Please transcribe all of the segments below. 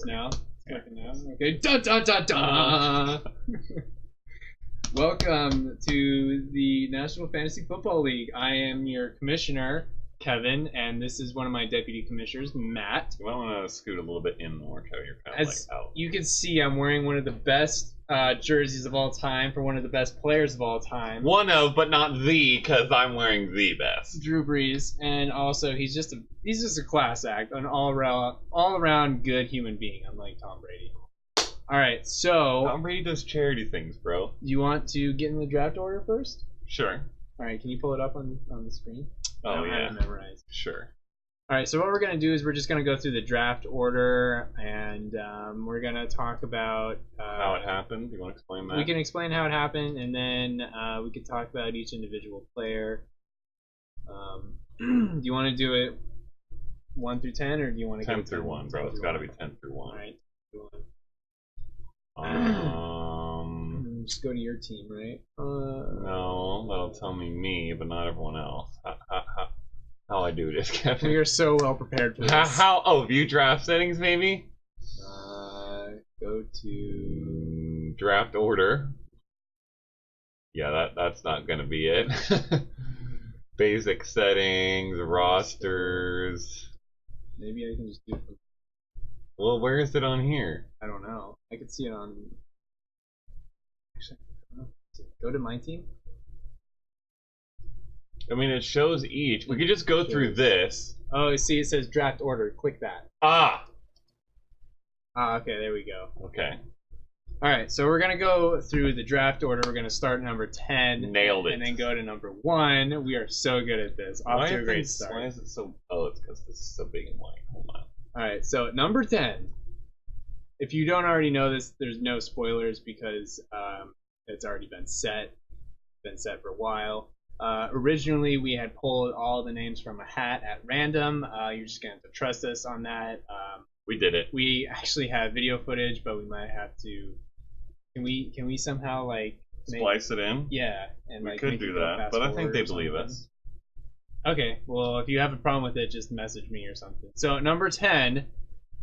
now. It's working now. Okay. Dun dun dun dun. Welcome to the National Fantasy Football League. I am your commissioner, Kevin, and this is one of my deputy commissioners, Matt. You might want to scoot a little bit in more, Kevin. You're kind of As like out. you can see, I'm wearing one of the best jerseys of all time for one of the best players of all time. One of, but not the, because I'm wearing the best. Drew Brees, and also he's just a class act, an all around good human being, unlike Tom Brady. All right, so Tom Brady does charity things, bro. Do you want to get in the draft order first? Sure. All right, can you pull it up on the screen? Oh, I don't yeah. have it memorized. Sure. All right, so what we're going to do is we're just going to go through the draft order, and we're going to talk about... how it happened. You want to explain that? We can explain how it happened, and then we can talk about each individual player. Do you want to do it 1 through 10, or do you want to 10 go through 1, bro. It's got to be 10 through 1. All right. Just go to your team, right? No, that'll tell me, but not everyone else. How I do this, Kevin? We are so well prepared for this. View draft settings, maybe? Go to draft order. Yeah, that's not gonna be it. Basic settings, rosters. Maybe I can just do it. Well, where is it on here? I don't know. I could see it on. Actually, I don't know. Go to my team. I mean, it shows each. We could just go through this. Oh, see, it says draft order. Click that. Okay, there we go. Okay. All right, so we're gonna go through the draft order. We're gonna start number 10. Nailed it. And then go to number 1. We are so good at this. Off to a great start. Why is it so? Oh, it's because this is so big and white. Hold on. All right, so number 10. If you don't already know this, there's no spoilers because it's already been set. Been set for a while. Originally, we had pulled all the names from a hat at random. You're just going to have to trust us on that. We did it. We actually have video footage, but we might have to... Can we somehow, like... Splice it in? Yeah. And we like, could do that, but I think they believe us. Okay, well, if you have a problem with it, just message me or something. So, number 10,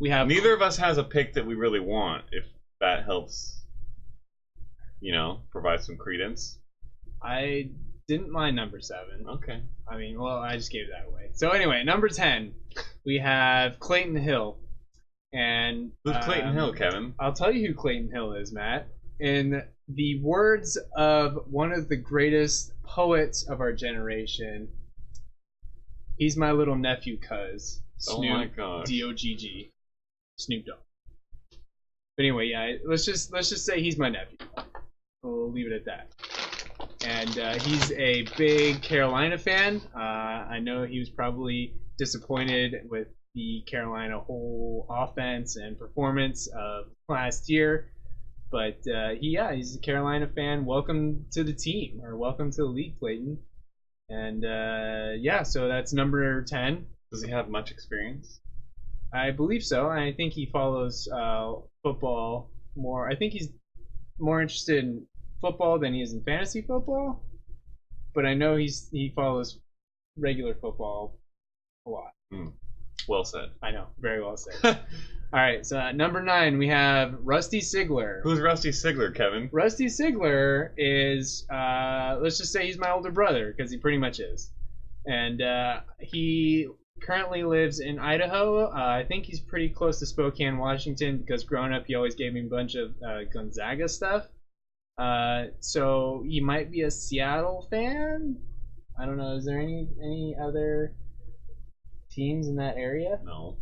we have... Neither of us has a pick that we really want, if that helps, provide some credence. I didn't mind number 7. Okay. I mean, well, I just gave that away. So anyway, number 10, we have Clayton Hill. And who's Clayton Hill, Kevin? I'll tell you who Clayton Hill is, Matt. In the words of one of the greatest poets of our generation, he's my little nephew, cuz. Snoop, oh my gosh. D-O-G-G. Snoop Dogg. But anyway, yeah, let's just say he's my nephew. We'll leave it at that. And he's a big Carolina fan. I know he was probably disappointed with the Carolina whole offense and performance of last year. But he's a Carolina fan. Welcome to the team, or welcome to the league, Clayton. And so that's number 10. Does he have much experience? I believe so. I think he follows football more. I think he's more interested in football than he is in fantasy football, but I know he follows regular football a lot. Well said. I know, very well said. All right, so number 9 we have Rusty Sigler. Who's Rusty Sigler, Kevin? Rusty Sigler is let's just say he's my older brother, because he pretty much is, and he currently lives in Idaho. I think he's pretty close to Spokane, Washington, because growing up he always gave me a bunch of Gonzaga stuff. So he might be a Seattle fan. I don't know. Is there any other teams in that area? No.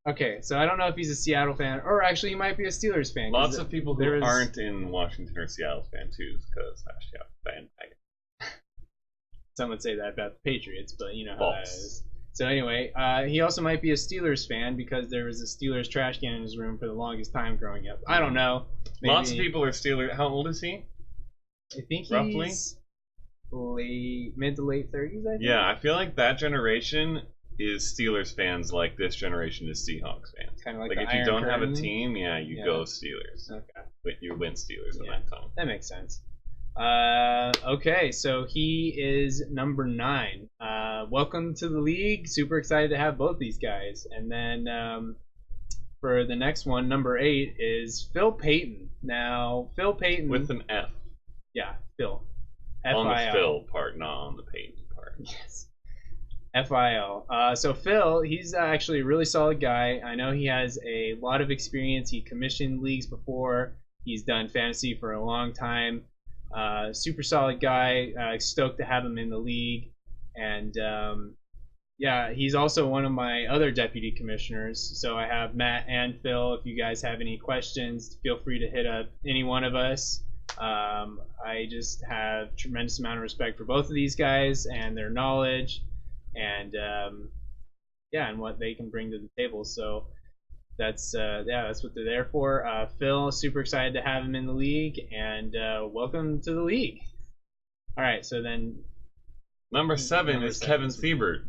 Okay, so I don't know if he's a Seattle fan, or actually he might be a Steelers fan. Lots of people who aren't in Washington are Seattle fan too, because some would say that about the Patriots, but you know how that False. is. So anyway, he also might be a Steelers fan because there was a Steelers trash can in his room for the longest time growing up. I don't know. Maybe, lots of people are Steelers. How old is he? I think roughly he's mid to late 30s. I think. Yeah, I feel like that generation is Steelers fans like this generation is Seahawks fans. Kind of like if you don't have a team, you go Steelers. Okay. But you win Steelers in that time. That makes sense. Okay, so he is number 9. Welcome to the league. Super excited to have both these guys. And then for the next one, number 8, is Phil Payton. Now, Phil Payton with an F. Yeah, Phil. On the F-I-L. Phil part, not on the Payton part. Yes. F-I-L. So Phil, he's actually a really solid guy. I know he has a lot of experience. He commissioned leagues before. He's done fantasy for a long time. Super solid guy. Stoked to have him in the league. And yeah, he's also one of my other deputy commissioners. So I have Matt and Phil. If you guys have any questions, feel free to hit up any one of us. I just have tremendous amount of respect for both of these guys and their knowledge, and yeah, and what they can bring to the table. So that's what they're there for. Phil, super excited to have him in the league, and welcome to the league. All right, so then number 7 is Kevin Siebert.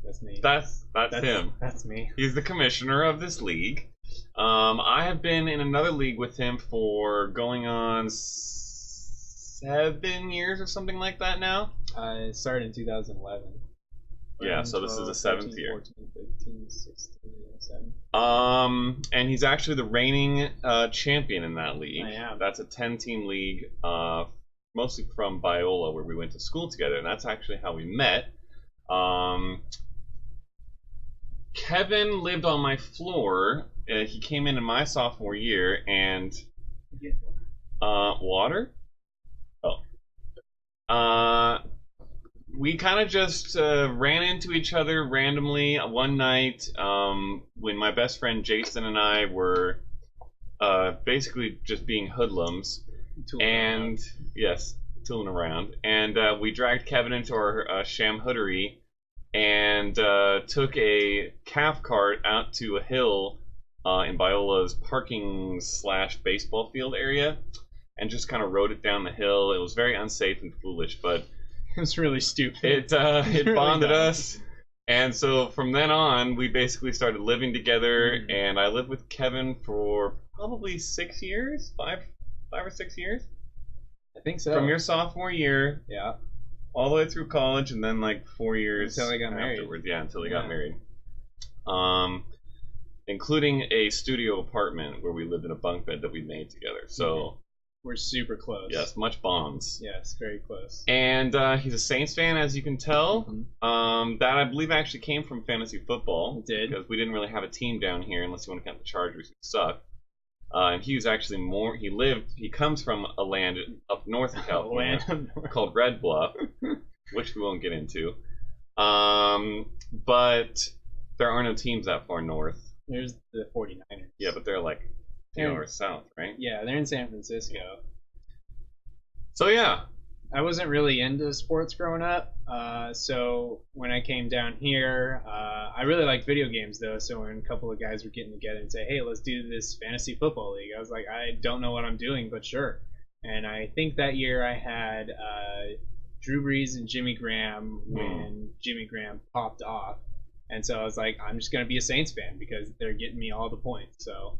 That's me. That's him. That's me. He's the commissioner of this league. I have been in another league with him for going on 7 years or something like that now. I started in 2011. Yeah, so this is the 7th year. 14, 15, 16, 17. And he's actually the reigning champion in that league. I am. That's a 10-team league, mostly from Biola, where we went to school together, and that's actually how we met. Kevin lived on my floor. He came in my sophomore year, and water? Oh. We kind of just ran into each other randomly one night when my best friend Jason and I were basically just being hoodlums. Tooling around. And we dragged Kevin into our sham hoodery and took a calf cart out to a hill in Biola's parking / baseball field area, and just kind of rode it down the hill. It was very unsafe and foolish, but it was really stupid. It bonded us, and so from then on, we basically started living together. And I lived with Kevin for probably 6 years, five or 6 years. I think so. From your sophomore year, yeah, all the way through college, and then like 4 years until I got married. Afterwards. Yeah, until we got married. Including a studio apartment where we lived in a bunk bed that we made together. So we're super close. Yes, much bonds. Yes, very close. And he's a Saints fan, as you can tell. That I believe actually came from fantasy football. It did. Because we didn't really have a team down here, unless you want to count the Chargers, who suck. And he was actually he comes from a land up north in California called Red Bluff, which we won't get into. But there are no teams that far north. There's the 49ers. Yeah, but they're like 2 hours south, right? Yeah, they're in San Francisco. So yeah. I wasn't really into sports growing up, so when I came down here, I really like video games though, so when a couple of guys were getting together and say, hey, let's do this fantasy football league, I was like, I don't know what I'm doing, but sure. And I think that year I had Drew Brees and Jimmy Graham when Jimmy Graham popped off, and so I was like, I'm just going to be a Saints fan because they're getting me all the points, so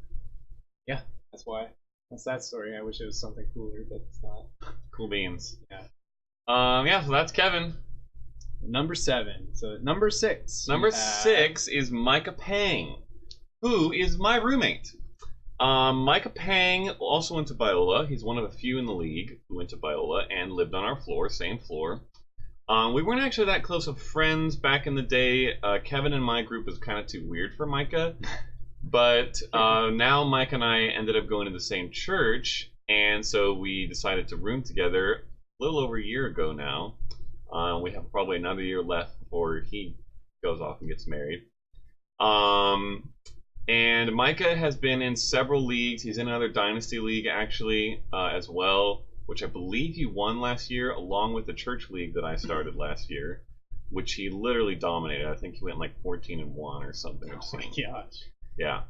yeah, that's why. That's that story. I wish it was something cooler, but it's not. Cool beans. Yeah. Yeah, so that's Kevin. Number 7. So number 6. Number 6 is Micah Pang, who is my roommate. Micah Pang also went to Biola. He's one of a few in the league who went to Biola and lived on our floor, same floor. We weren't actually that close of friends back in the day. Kevin and my group was kind of too weird for Micah. But now Mike and I ended up going to the same church, and so we decided to room together a little over a year ago now. We have probably another year left before he goes off and gets married. And Micah has been in several leagues. He's in another Dynasty League, actually, as well, which I believe he won last year, along with the church league that I started last year, which he literally dominated. I think he went like 14-1 or something. Oh my gosh. Yeah.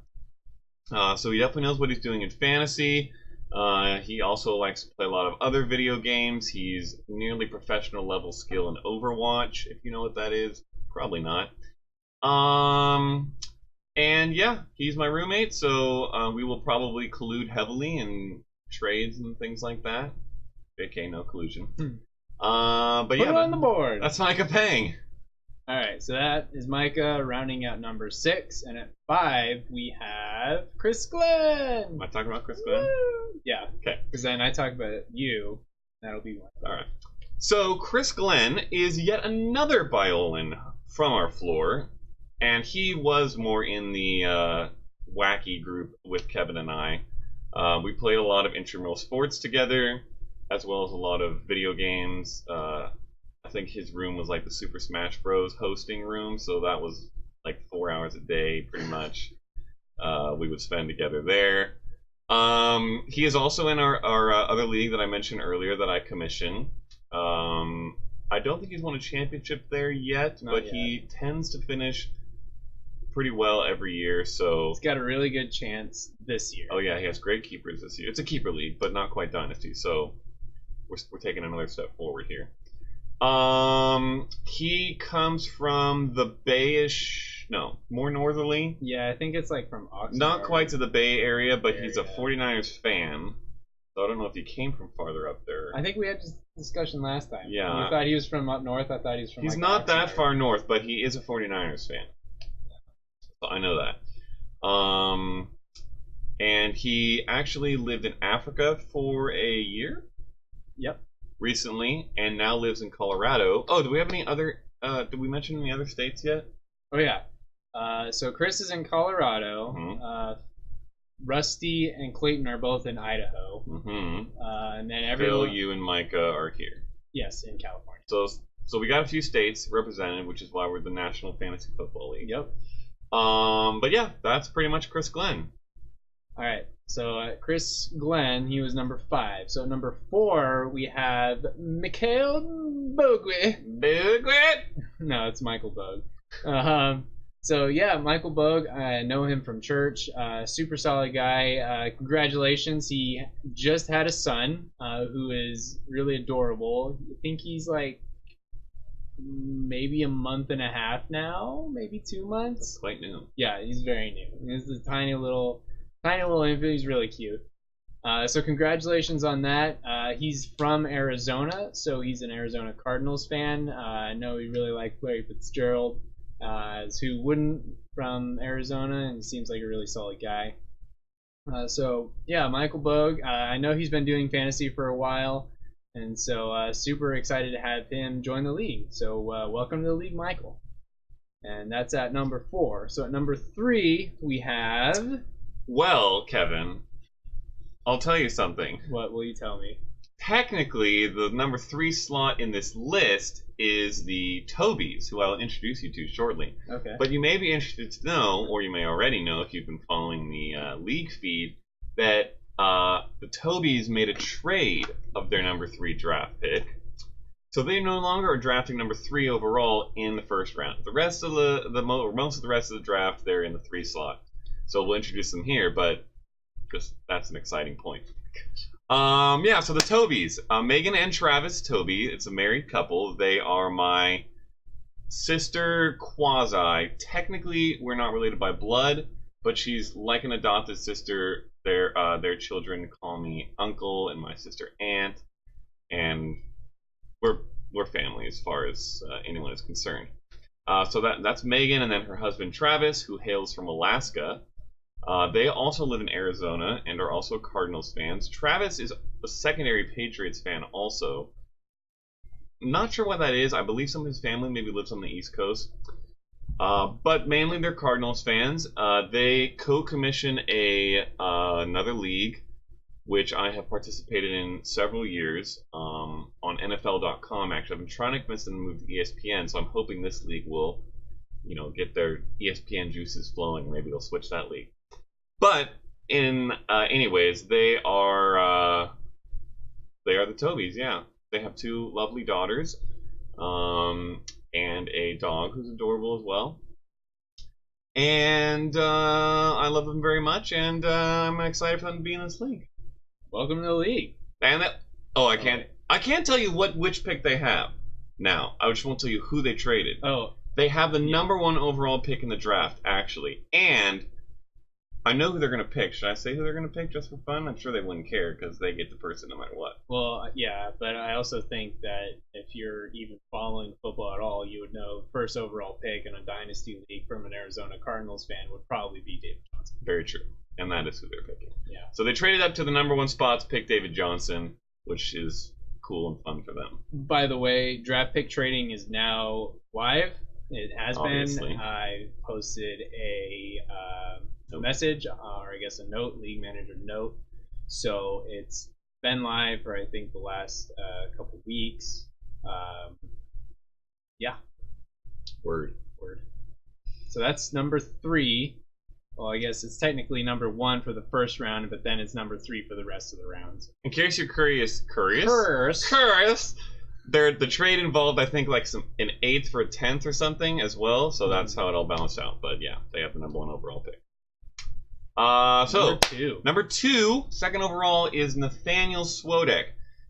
So he definitely knows what he's doing in fantasy. He also likes to play a lot of other video games. He's nearly professional level skill in Overwatch, if you know what that is. Probably not. And yeah, he's my roommate, so we will probably collude heavily in trades and things like that. Okay, no collusion. But Put it on the board. That's Micah Pang. All right, so that is Micah rounding out number 6, and at 5 we have Chris Glenn. Am I talking about Chris Glenn? Woo! Yeah. Okay. Because then I talk about you. That'll be one. All right. So Chris Glenn is yet another Biolan from our floor, and he was more in the wacky group with Kevin and I. We played a lot of intramural sports together, as well as a lot of video games. I think his room was like the Super Smash Bros. Hosting room, so that was like 4 hours a day, pretty much. We would spend together there. He is also in our other league that I mentioned earlier that I commission. I don't think he's won a championship there yet, but he tends to finish pretty well every year. So he's got a really good chance this year. Oh yeah, he has great keepers this year. It's a keeper league, but not quite dynasty. So we're taking another step forward here. He comes from the Bayish, no, more northerly. Yeah, I think it's like from Oxnard. Not quite to the Bay Area, but he's a 49ers fan. So I don't know if he came from farther up there. I think we had this discussion last time. Yeah. You thought he was from up north. I thought he was from. He's like not Oxnard. that far north, but he is a 49ers fan. So I know that. And he actually lived in Africa for a year. Yep. Recently, and now lives in Colorado. Oh, do we have any other? Did we mention any other states yet? Oh yeah. So Chris is in Colorado. Mm-hmm. Rusty and Clayton are both in Idaho. Mm-hmm. And then everyone. Phil, you, and Micah are here. Yes, in California. So we got a few states represented, which is why we're the National Fantasy Football League. Yep. But yeah, that's pretty much Chris Glenn. All right. So Chris Glenn, he was number 5. So number 4, we have Mikhail Bogwe. Bogwe? No, it's Michael Bogue. So yeah, Michael Bogue, I know him from church. Super solid guy. Congratulations. He just had a son who is really adorable. I think he's like maybe a month and a half now, maybe 2 months. That's quite new. Yeah, he's very new. He's a tiny little infant. He's really cute. So congratulations on that. He's from Arizona, so he's an Arizona Cardinals fan. I know he really liked Larry Fitzgerald, as who wouldn't, from Arizona, and he seems like a really solid guy. So yeah, Michael Bogue. I know he's been doing fantasy for a while, and so super excited to have him join the league. So welcome to the league, Michael. And that's at number 4. So at number 3 we have. Well, Kevin, I'll tell you something. What will you tell me? Technically, the number 3 slot in this list is the Tobies, who I'll introduce you to shortly. Okay. But you may be interested to know, or you may already know if you've been following the league feed, that the Tobies made a trade of their number 3 draft pick. So they no longer are drafting number 3 overall in the first round. The rest of most of the rest of the draft, they're in the 3 slot. So we'll introduce them here, but just that's an exciting point. Yeah, so the Tobies. Megan and Travis Toby, it's a married couple. They are my sister quasi. Technically, we're not related by blood, but she's like an adopted sister. Their children call me uncle and my sister aunt, and we're family as far as anyone is concerned. So that's Megan, and then her husband Travis, who hails from Alaska. They also live in Arizona and are also Cardinals fans. Travis is a secondary Patriots fan also. Not sure what that is. I believe some of his family maybe lives on the East Coast. But mainly they're Cardinals fans. They co-commission another league, which I have participated in several years on NFL.com. Actually, I've been trying to convince them to move to ESPN, so I'm hoping this league will, get their ESPN juices flowing. Maybe they'll switch that league. But anyways, they are the Tobies. Yeah, they have 2 lovely daughters, and a dog who's adorable as well. And I love them very much, and I'm excited for them to be in this league. Welcome to the league. And I can't tell you which pick they have now. I just won't tell you who they traded. Oh, they have the number 1 overall pick in the draft, actually, and I know who they're going to pick. Should I say who they're going to pick just for fun? I'm sure they wouldn't care because they get the person no matter what. Well, yeah, but I also think that if you're even following football at all, you would know first overall pick in a dynasty league from an Arizona Cardinals fan would probably be David Johnson. Very true. And that is who they're picking. Yeah. So they traded up to the number 1 spot to pick David Johnson, which is cool and fun for them. By the way, draft pick trading is now live. It has Obviously. been. I posted a message, or I guess a note, league manager note. So it's been live for I think the last couple weeks. Yeah. Word. So that's number 3. Well, I guess it's technically number 1 for the first round, but then it's number 3 for the rest of the rounds. In case you're curious, the trade involved, I think, like an 8th for a 10th or something as well. So that's how it all balanced out. But yeah, they have the number 1 overall pick. Number 2, second overall, is Nathaniel Swodek.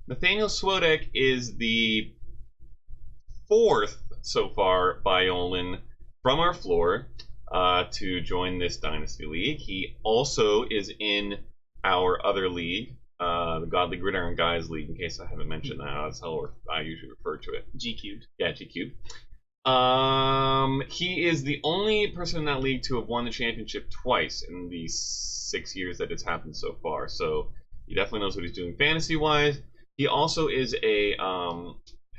Nathaniel Swodek is the 4th so far Biolan from our floor to join this Dynasty League. He also is in our other league, the Godly Gridiron Guys League, in case I haven't mentioned that. That's how I usually refer to it. G-Cubed. Yeah, G-Cubed. He is the only person in that league to have won the championship twice in the 6 years that it's happened so far. So he definitely knows what he's doing fantasy-wise. He also is a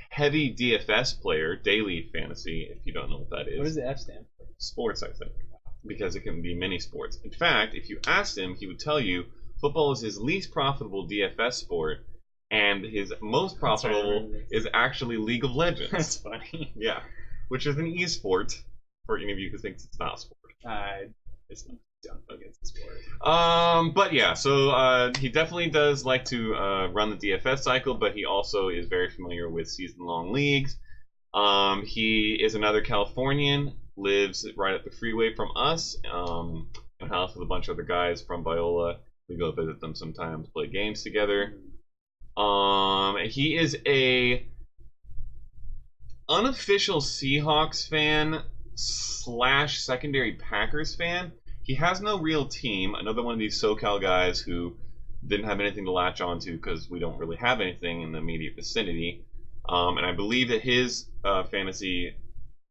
heavy DFS player, daily fantasy, if you don't know what that is. What does the F stand for? Sports, I think, because it can be many sports. In fact, if you asked him, he would tell you football is his least profitable DFS sport, and his most profitable is actually League of Legends. That's funny. Yeah, which is an e-sport for any of you who thinks it's not a sport. It's not against the sport. But yeah, so he definitely does like to run the DFS cycle, but he also is very familiar with season-long leagues. He is another Californian, lives right up the freeway from us, and house with a bunch of other guys from Biola. We go visit them sometimes, play games together. He is a unofficial Seahawks fan / secondary Packers fan. He has no real team. Another one of these SoCal guys who didn't have anything to latch onto because we don't really have anything in the immediate vicinity. And I believe that his fantasy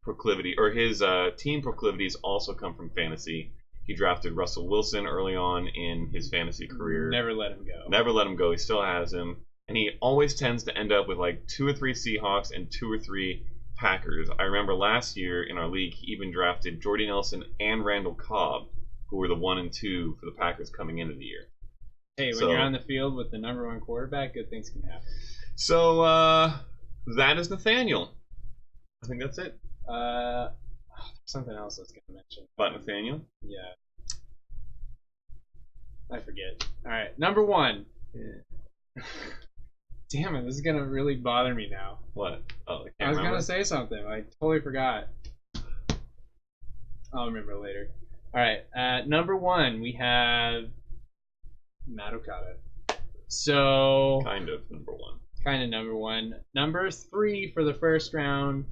proclivity, or his team proclivities, also come from fantasy. He drafted Russell Wilson early on in his fantasy career. Never let him go. Never let him go. He still has him. And he always tends to end up with like 2 or 3 Seahawks and 2 or 3 Packers. I remember last year in our league, he even drafted Jordy Nelson and Randall Cobb, who were the 1 and 2 for the Packers coming into the year. Hey, when you're on the field with the number 1 quarterback, good things can happen. So, that is Nathaniel. I think that's it. Something else I was going to mention. About Nathaniel? Yeah. I forget. Alright, number 1. Damn it, this is going to really bother me now. What? Oh, I was going to say something. I totally forgot. I'll remember later. Alright, number 1, we have Matt Okada. So... Kind of number 1. Kind of number 1. Number 3 for the first round.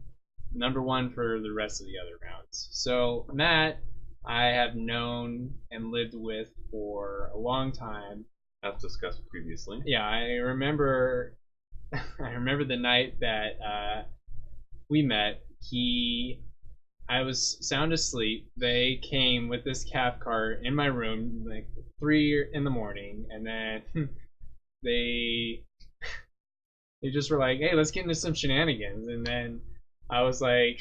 Number 1 for the rest of the other rounds. So Matt, I have known and lived with for a long time. As discussed previously. Yeah, I remember the night that we met. I was sound asleep. They came with this calf cart in my room like 3 in the morning, and then they just were like, "Hey, let's get into some shenanigans." And then I was like,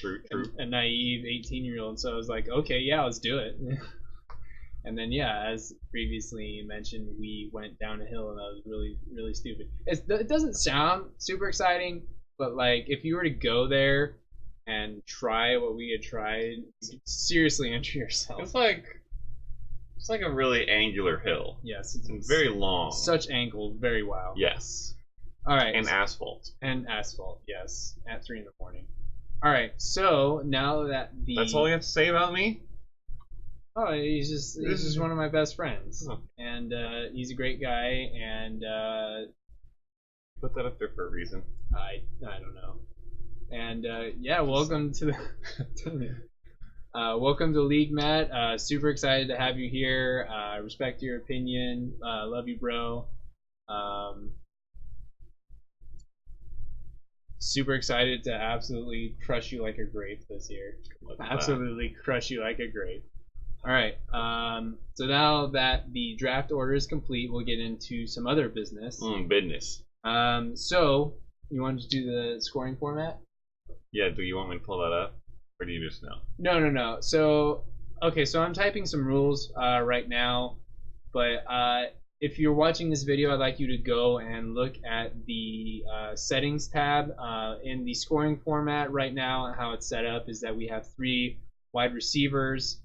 a naive 18-year-old, so I was like, "Okay, yeah, let's do it." And then, yeah, as previously mentioned, we went down a hill, and that was really, really stupid. It doesn't sound super exciting, but like if you were to go there and try what we had tried, seriously injure yourself. It's like a really angular hill. Yes, it's very long. Such angle, very wild. Yes. All right. And asphalt. And asphalt, yes, at 3 in the morning. All right, so now that That's all you have to say about me? Oh, he's just one of my best friends, and he's a great guy, and put that up there for a reason. I don't know, and yeah, welcome to the. Welcome to League, Matt. Super excited to have you here. Respect your opinion. Love you, bro. Super excited to absolutely crush you like a grape this year. Absolutely crush you like a grape. All right. So now that the draft order is complete, we'll get into some other business. Business. So you want to do the scoring format? Yeah. Do you want me to pull that up, or do you just know? No. So okay. So I'm typing some rules right now, but if you're watching this video, I'd like you to go and look at the settings tab in the scoring format right now. How it's set up is that we have 3 wide receivers,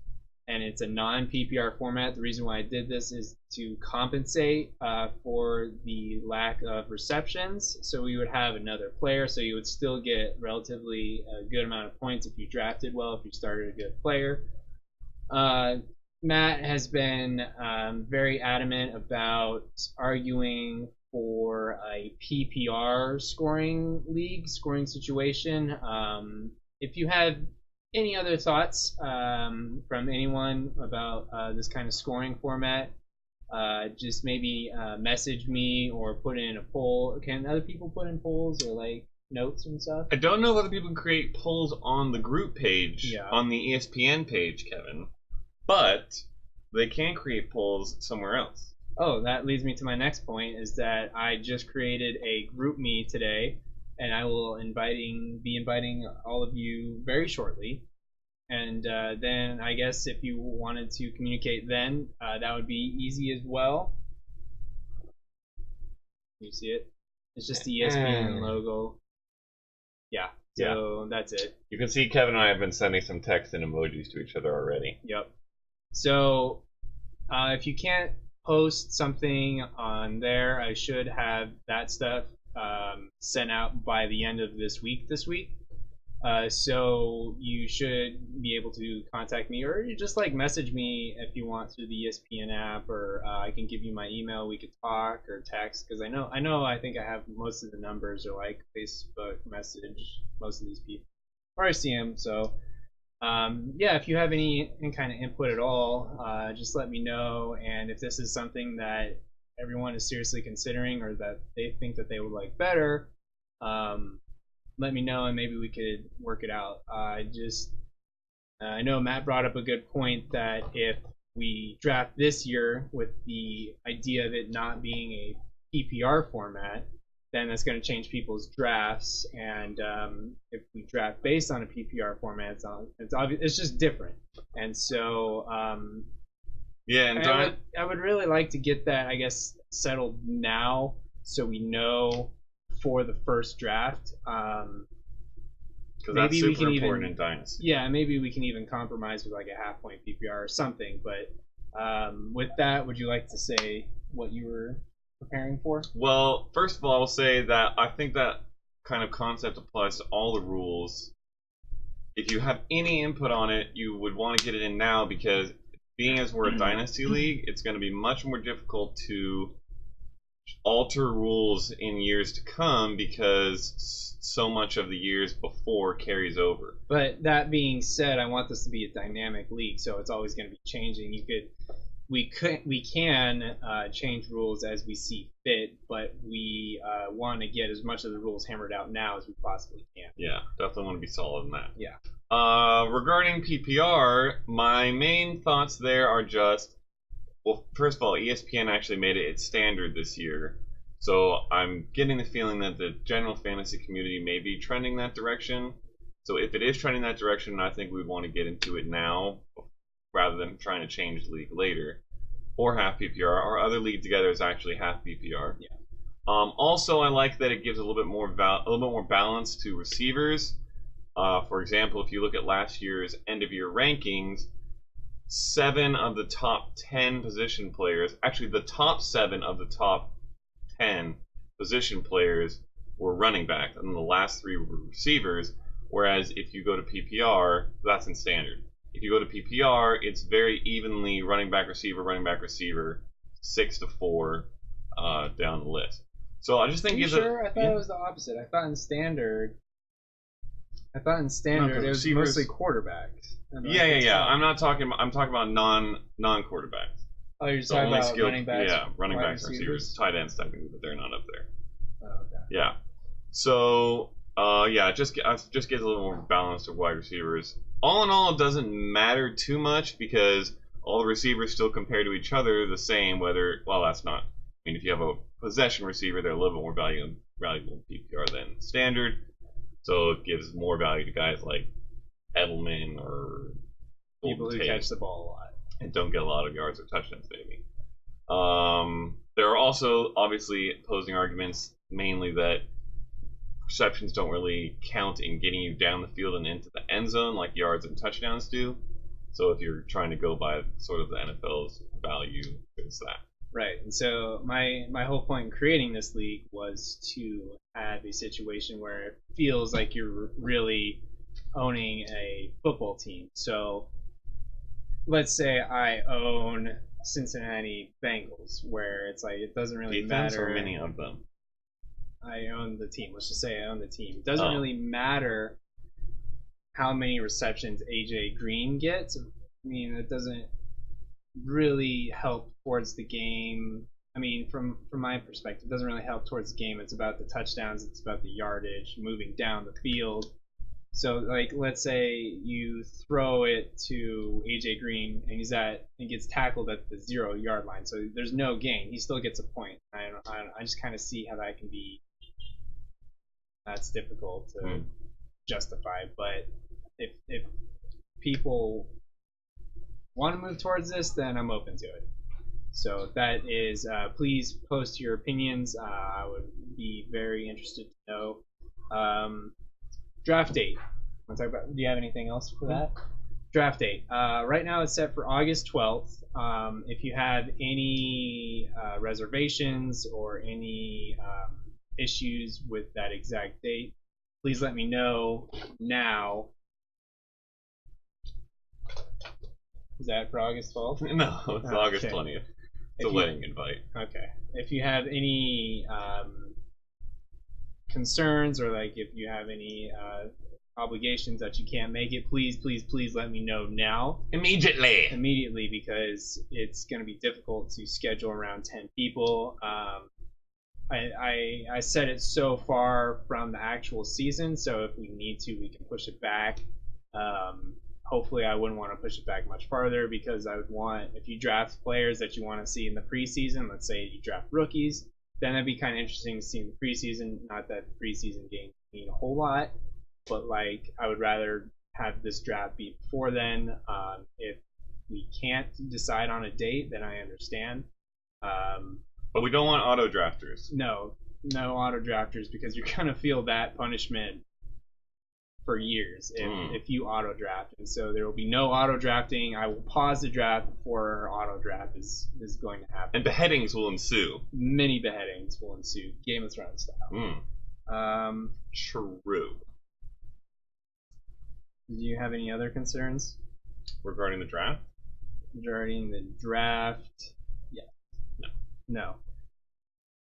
and it's a non-PPR format. The reason why I did this is to compensate for the lack of receptions. So we would have another player, so you would still get relatively a good amount of points if you drafted well, if you started a good player. Matt has been very adamant about arguing for a PPR scoring situation. If you have any other thoughts from anyone about this kind of scoring format, just maybe message me or put in a poll. Can other people put in polls or like notes and stuff? I don't know if other people can create polls on the group page, on the ESPN page, Kevin, but they can create polls somewhere else. Oh, that leads me to my next point, is that I just created a group me today, and I will be inviting all of you very shortly. And then I guess if you wanted to communicate then, that would be easy as well. You see it? It's just the ESPN logo. Yeah, so that's it. You can see Kevin and I have been sending some text and emojis to each other already. Yep. So if you can't post something on there, I should have that stuff sent out by the end of this week. So you should be able to contact me, or you just like message me if you want through the ESPN app, or I can give you my email. We could talk or text, because I think I have most of the numbers, or like Facebook message most of these people, or I see them. So yeah, if you have any kind of input at all, just let me know. And if this is something that everyone is seriously considering, or that they think that they would like better, let me know, and maybe we could work it out. I know Matt brought up a good point that if we draft this year with the idea of it not being a PPR format, then that's going to change people's drafts. And if we draft based on a PPR format, it's just different. And so yeah, and I would really like to get that, I guess, settled now, so we know for the first draft, because that's super important in Dynasty. Yeah, maybe we can even compromise with like a half-point PPR or something. But with that, would you like to say what you were preparing for? Well, first of all, I will say that I think that kind of concept applies to all the rules. If you have any input on it, you would want to get it in now, because being as we're a Dynasty League, it's going to be much more difficult to alter rules in years to come, because so much of the years before carries over. But that being said, I want this to be a dynamic league, so it's always going to be changing. We can change rules as we see fit, but we want to get as much of the rules hammered out now as we possibly can. Yeah, definitely want to be solid in that. Yeah. Regarding PPR, my main thoughts there are just, well, first of all, ESPN actually made it its standard this year. So I'm getting the feeling that the general fantasy community may be trending that direction. So if it is trending that direction, I think we want to get into it now, rather than trying to change the league later. Or half PPR. Our other league together is actually half PPR. Yeah. Also, I like that it gives a little bit more balance to receivers. For example, if you look at last year's end-of-year rankings, 7 of the top 10 position players, actually the top 7 of the top 10 position players were running back, and the last 3 were receivers. Whereas if you go to PPR, that's in standard. If you go to PPR, it's very evenly running back, receiver, 6 to 4 down the list. So I just think I thought it was the opposite. I thought in standard I thought in standard No, it was receivers- mostly quarterbacks. Yeah. I'm talking about non-quarterbacks. Oh, you're just So talking only about skilled, running backs. running wide backs, receivers, tight ends technically, but they're not up there. Oh, okay. Yeah. So, it just gets a little more balanced of wide receivers. All in all, it doesn't matter too much because all the receivers still compare to each other the same. That's not. I mean, if you have a possession receiver, they're a little bit more valuable in PPR than standard. So it gives more value to guys like Edelman or People who Tate catch the ball a lot. and don't get a lot of yards or touchdowns, maybe. There are also obviously opposing arguments, mainly that receptions don't really count in getting you down the field and into the end zone like yards and touchdowns do. So if you're trying to go by sort of the NFL's value, it's that. Right, and so my whole point in creating this league was to have a situation where it feels like you're really owning a football team. So let's say I own Cincinnati Bengals, where it's like it doesn't really Defense matter. or many of them? I own the team. Let's just say I own the team. It doesn't really matter how many receptions AJ Green gets. I mean, it doesn't really help towards the game. I mean, from my perspective, it doesn't really help towards the game. It's about the touchdowns. It's about the yardage, moving down the field. So, like, let's say you throw it to AJ Green and he gets tackled at the 0-yard line. So there's no gain. He still gets a point. I just kind of see how that can be. That's difficult to justify. But if people want to move towards this, then I'm open to it. So that is, please post your opinions. I would be very interested to know. Draft date. Do you have anything else for that? Draft date. Right now it's set for August 12th. If you have any reservations or any issues with that exact date, please let me know now. Is that for August 12th? No, it's August 20th. It's a wedding invite. Okay. If you have any concerns or like if you have any obligations that you can't make it, please let me know now. Immediately, because it's going to be difficult to schedule around 10 people. I set it so far from the actual season, so if we need to, we can push it back. Hopefully I wouldn't want to push it back much farther because I would want, if you draft players that you want to see in the preseason, let's say you draft rookies, then it'd be kind of interesting to see in the preseason. Not that the preseason games mean a whole lot, but like I would rather have this draft be before then. If we can't decide on a date, then I understand. But we don't want auto drafters. No auto drafters, because you're gonna feel that punishment for years if you auto draft, and so there will be no auto drafting. I will pause the draft before auto draft is going to happen. And beheadings will ensue. Many beheadings will ensue, Game of Thrones style. True. Do you have any other concerns regarding the draft? Regarding the draft, yeah. No.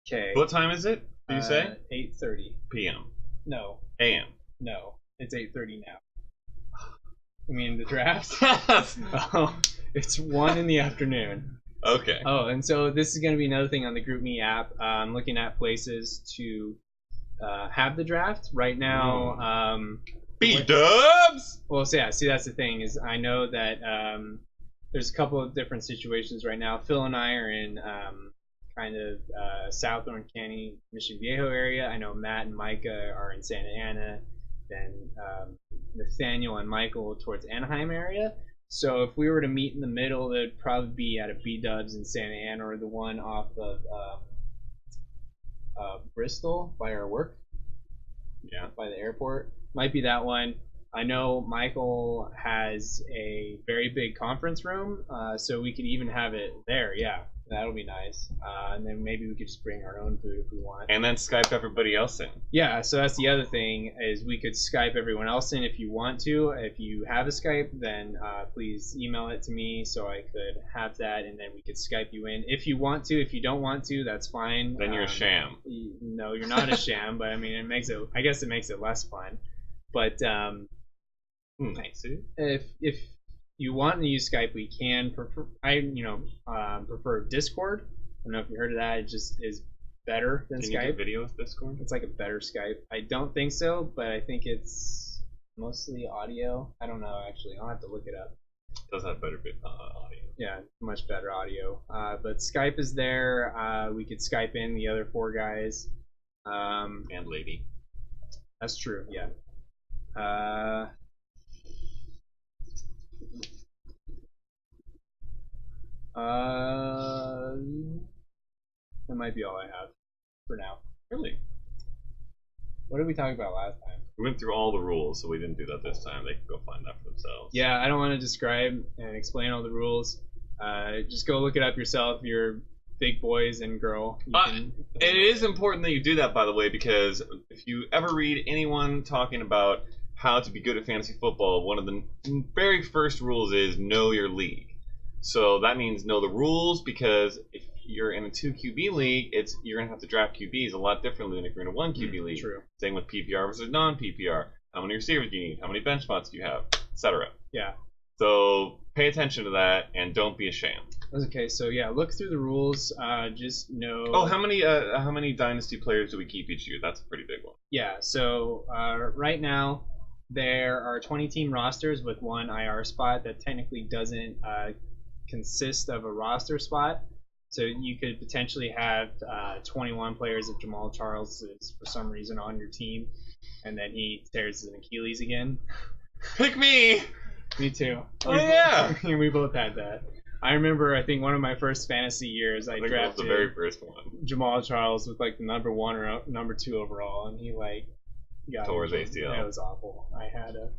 Okay. What time is it? Did you say? 8:30 p.m. No. a.m. No. It's 8:30 now. I mean the draft? Oh, it's 1 in the afternoon. Okay. Oh, and so this is going to be another thing on the GroupMe app. I'm looking at places to have the draft right now. B-dubs! Well, so yeah, see, that's the thing is I know that there's a couple of different situations right now. Phil and I are in kind of South Orange County, Mission Viejo area. I know Matt and Micah are in Santa Ana. Then Nathaniel and Michael towards Anaheim area. So if we were to meet in the middle, it would probably be at a B-dubs in Santa Ana or the one off of Bristol by our work. Yeah. By the airport. Might be that one. I know Michael has a very big conference room, so we could even have it there. Yeah, that'll be nice. And then maybe we could just bring our own food if we want. And then Skype everybody else in. Yeah, so that's the other thing is we could Skype everyone else in if you want to. If you have a Skype, then please email it to me so I could have that, and then we could Skype you in. If you want to, if you don't want to, that's fine. Then you're a sham. No, you're not a sham, but I mean, I guess it makes it less fun. But Nice. if you want to use Skype, we can prefer. Prefer Discord. I don't know if you heard of that. It just is better than Can Skype. you do video with Discord? It's like a better Skype. I don't think so, but I think it's mostly audio. I don't know actually. I'll have to look it up. It does have better audio. Yeah, much better audio. But Skype is there. We could Skype in the other 4 guys. And lady. That's true. Yeah. That might be all I have for now. Really? What did we talk about last time? We went through all the rules, so we didn't do that this time. They can go find that for themselves. Yeah, I don't want to describe and explain all the rules. Just go look it up yourself. You're big boys and girl. It is important that you do that, by the way, because if you ever read anyone talking about how to be good at fantasy football, one of the very first rules is know your league. So that means know the rules, because if you're in a 2 QB league, you're going to have to draft QBs a lot differently than if you're in a 1 QB league. True. Same with PPR versus non-PPR. How many receivers do you need? How many bench spots do you have? Etc. Yeah. So pay attention to that and don't be ashamed. Okay, so yeah, look through the rules. Just know. Oh, how many dynasty players do we keep each year? That's a pretty big one. Yeah. So right now there are 20-team rosters with 1 IR spot that technically doesn't consist of a roster spot. So you could potentially have 21 players if Jamal Charles is for some reason on your team, and then he tears his Achilles again. Pick me! Me too. Oh, yeah! We both had that. I remember, I think one of my first fantasy years, I drafted that was the very first one. Jamal Charles with like the number 1 or number 2 overall, and he like got tore his ACL. It was awful. I had a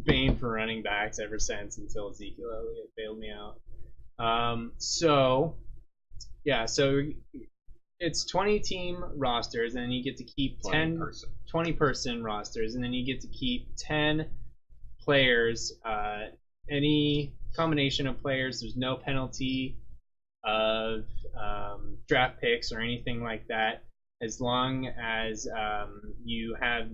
bane for running backs ever since until Ezekiel Elliott bailed me out. So it's 20-team rosters, and then you get to keep 20-person rosters, and then you get to keep 10 players, any combination of players. There's no penalty of draft picks or anything like that, as long as you have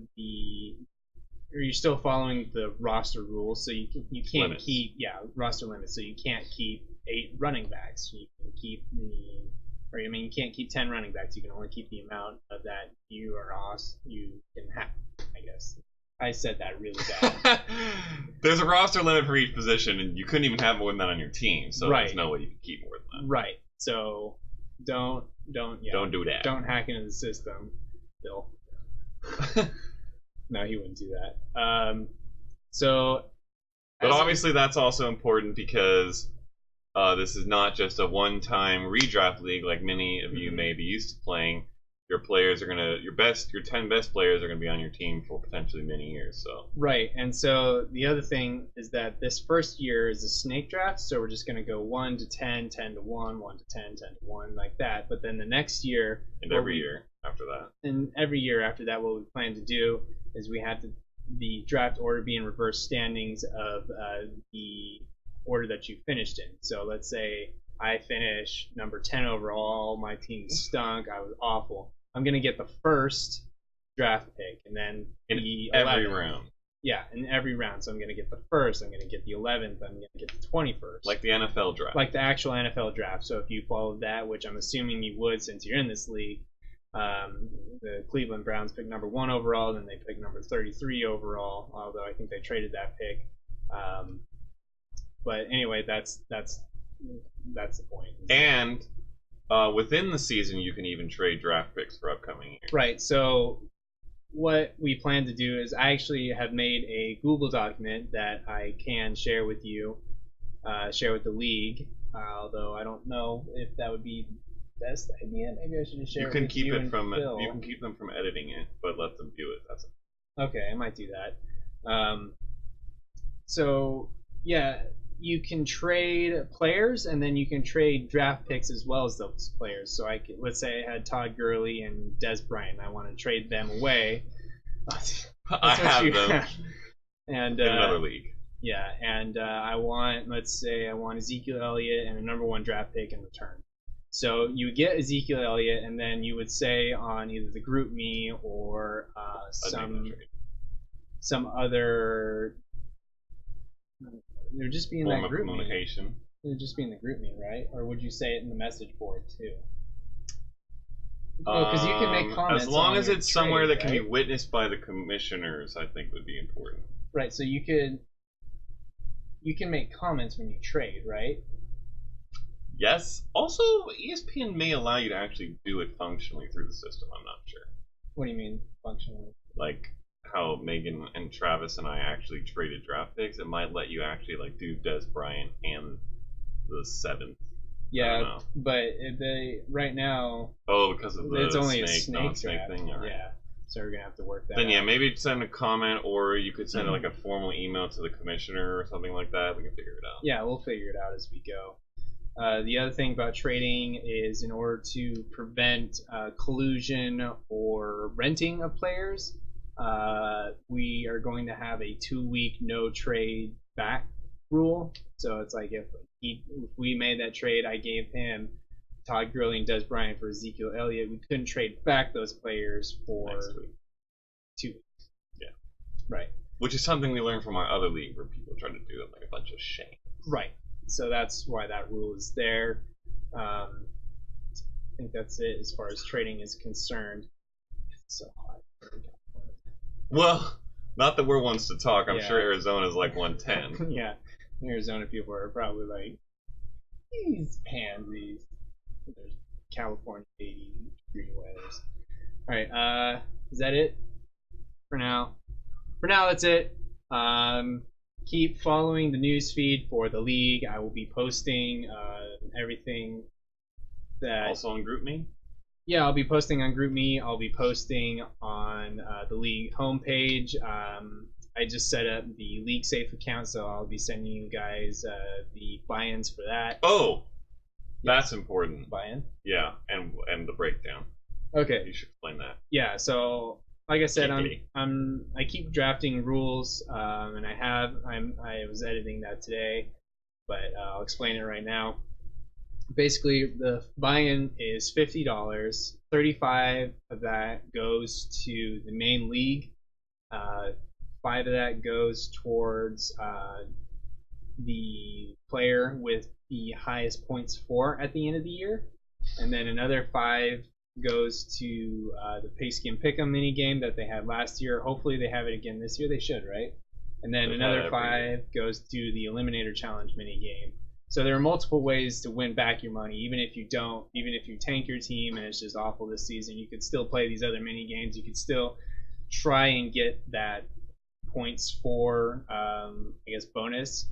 you're still following the roster rules. So you can't limits. keep roster limits. So you can't keep 8 running backs. You can keep you can't keep 10 running backs. You can only keep the amount of that you can have, I guess. I said that really bad. There's a roster limit for each position, and you couldn't even have more than that on your team, so There's no way you can keep more than that. Right. So don't do that. Don't hack into the system, Bill. No, he wouldn't do that. But obviously that's also important because this is not just a one-time redraft league like many of you may be used to playing. Your players are your 10 best players are gonna be on your team for potentially many years. So right, and so the other thing is that this first year is a snake draft, so we're just gonna go 1 to 10, 10 to 1, 1 to 10, 10 to 1, like that. But then the next year, and every year after that, what we plan to do is we have the draft order be in reverse standings of the order that you finished in. So let's say I finish number 10 overall, my team stunk, I was awful. I'm going to get the first draft pick, and then in every round. Yeah, in every round. So I'm going to get the first, I'm going to get the 11th, I'm going to get the 21st. Like the NFL draft. Like the actual NFL draft. So if you followed that, which I'm assuming you would since you're in this league, the Cleveland Browns picked number 1 overall, then they picked number 33 overall, although I think they traded that pick. But anyway, that's the point. And within the season, you can even trade draft picks for upcoming years. Right. So what we plan to do is I actually have made a Google document that I can share with you, share with the league. Although I don't know if that would be the best idea. Maybe I should just share it with you. You can keep them from editing it, but let them view it. That's it. Okay, I might do that. So yeah. You can trade players, and then you can trade draft picks as well as those players. So let's say I had Todd Gurley and Des Bryant. I want to trade them away. I have them. And in another league. Yeah, and let's say I want Ezekiel Elliott and a number 1 draft pick in return. So you would get Ezekiel Elliott, and then you would say on either the group me or some other. They're just being form that of group communication. They're just being the group me, right? Or would you say it in the message board too? Oh, because you can make comments. As long as it's somewhere that can be right? witnessed by the commissioners, I think would be important. Right. So you can make comments when you trade, right? Yes. Also, ESPN may allow you to actually do it functionally through the system. I'm not sure. What do you mean functionally? Like how Megan and Travis and I actually traded draft picks, it might let you actually like do Des Bryant and the 7th. Yeah, but they right now. Oh, because of the it's only snake, a snake thing. All right. Yeah, so we're gonna have to work that. Then out. Yeah, maybe send a comment, or you could send like a formal email to the commissioner or something like that. We can figure it out. Yeah, we'll figure it out as we go. The other thing about trading is in order to prevent collusion or renting of players, we are going to have a 2-week no trade back rule. So it's like if we made that trade, I gave him Todd Gurley and Des Bryant for Ezekiel Elliott, we couldn't trade back those players for 2 weeks. Yeah. Right. Which is something we learned from our other league where people tried to do it like a bunch of shame. Right. So that's why that rule is there. I think that's it as far as trading is concerned. It's so hot. Well, not that we're ones to talk. I'm Yeah. sure Arizona's like 110. Yeah. Arizona people are probably like, these pansies. There's California 80-degree weathers. Alright, is that it? For now. For now, that's it. Keep following the news feed for the league. I will be posting everything that. Also on GroupMe? Yeah, I'll be posting on GroupMe. I'll be posting on the league homepage. I just set up the League Safe account, so I'll be sending you guys the buy-ins for that. Oh, that's important. Buy-in? Yeah, and the breakdown. Okay. You should explain that. Yeah, so like I said, I keep drafting rules, and I was editing that today, but I'll explain it right now. Basically, the buy-in is $50. $35 of that goes to the main league. $5 of that goes towards the player with the highest points for at the end of the year, and then another $5 goes to the Pigskin Pick'em mini game that they had last year. Hopefully they have it again this year. They should, right? And then another $5 goes to the Eliminator Challenge mini game. So there are multiple ways to win back your money. Even if you tank your team and it's just awful this season, you could still play these other mini games. You could still try and get that points for, bonus.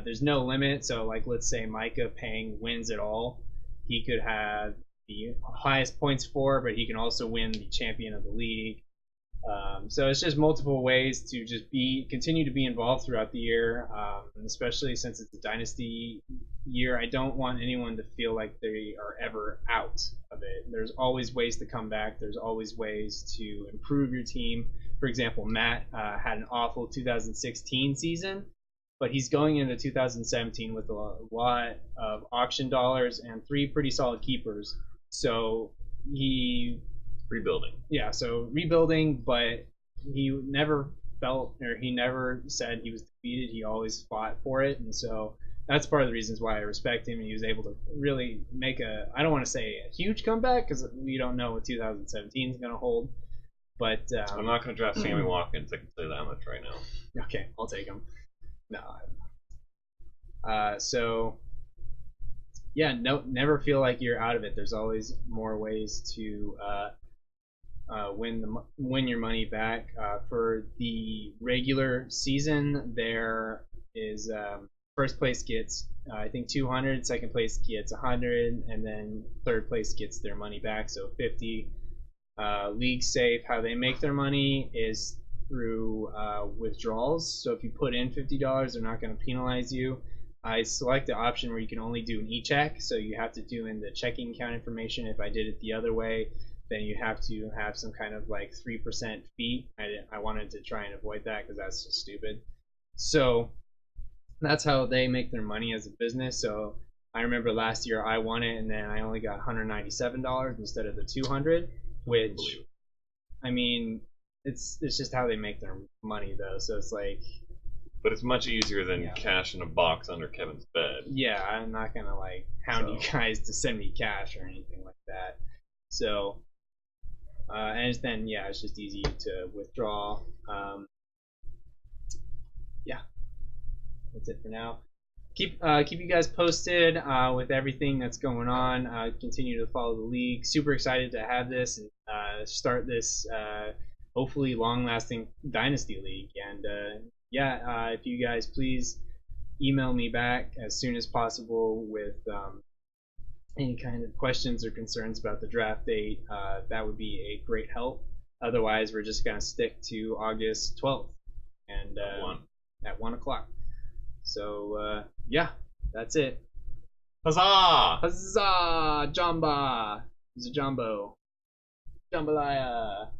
There's no limit. So like, let's say Micah Pang wins it all. He could have the highest points for, but he can also win the champion of the league. So it's just multiple ways to just continue to be involved throughout the year, especially since it's a dynasty year. I don't want anyone to feel like they are ever out of it. There's always ways to come back. There's always ways to improve your team. For example, Matt had an awful 2016 season, but he's going into 2017 with a lot of auction dollars and 3 pretty solid keepers. So rebuilding. Yeah, so rebuilding, but he never said he was defeated. He always fought for it, and so that's part of the reasons why I respect him. He was able to really make I don't want to say a huge comeback because we don't know what 2017 is going to hold. But I'm not going to draft Sammy Watkins. I can say that much right now. Okay, I'll take him. No. So yeah, never feel like you're out of it. There's always more ways to win your money back. For the regular season, there is first place gets I think 200, second place gets 100, and then third place gets their money back, so 50. League Safe, how they make their money is through withdrawals. So if you put in $50, they're not going to penalize you. I select the option where you can only do an e-check, so you have to do in the checking account information. If I did it the other way, then you have to have some kind of like 3% fee. I wanted to try and avoid that because that's just stupid. So that's how they make their money as a business. So I remember last year I won it, and then I only got $197 instead of the $200, which, I mean, it's just how they make their money though. So it's like, But it's much easier than Yeah. cash in a box under Kevin's bed. yeah, I'm not gonna like hound you So- guys to send me cash or anything like that. So, and then yeah, it's just easy to withdraw. Yeah, that's it for now. Keep you guys posted with everything that's going on. Continue to follow the league. Super excited to have this and start this hopefully long-lasting dynasty league. And if you guys please email me back as soon as possible with any kind of questions or concerns about the draft date, that would be a great help. Otherwise, we're just gonna stick to August 12th and at 1 o'clock. So that's it. Huzzah! Huzzah! Jamba! It's a Jumbo. Jambalaya.